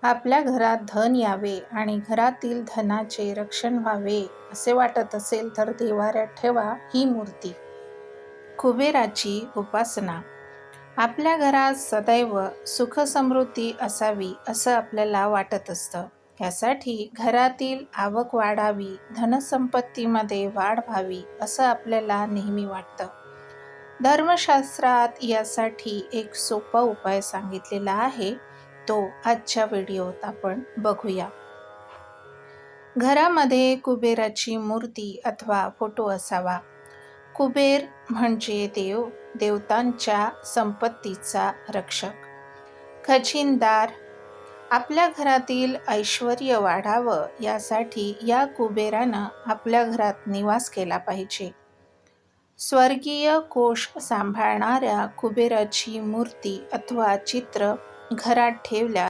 आपल्या घरात धन यावे आणि घरातील धनाचे रक्षण व्हावे असे वाटत असेल तर देव्हाऱ्यात ठेवा ही मूर्ती. कुबेराची उपासना. आपल्या घरात सदैव सुखसमृद्धी असावी असं आपल्याला वाटत असतं. यासाठी घरातील आवक वाढावी, धनसंपत्तीमध्ये वाढ व्हावी असं आपल्याला नेहमी वाटतं. धर्मशास्त्रात यासाठी एक सोपा उपाय सांगितलेला आहे, तो आजच्या व्हिडिओत आपण बघूया. घरामध्ये कुबेराची मूर्ती अथवा फोटो असावा. कुबेर म्हणजे देव, देवतांच्या संपत्तीचा रक्षक. खजिनदार. आपल्या घरातील ऐश्वर्य वाढावं यासाठी या कुबेरानं आपल्या घरात निवास केला पाहिजे. स्वर्गीय कोष सांभाळणाऱ्या कुबेराची मूर्ती अथवा चित्र घरात ठेवल्यास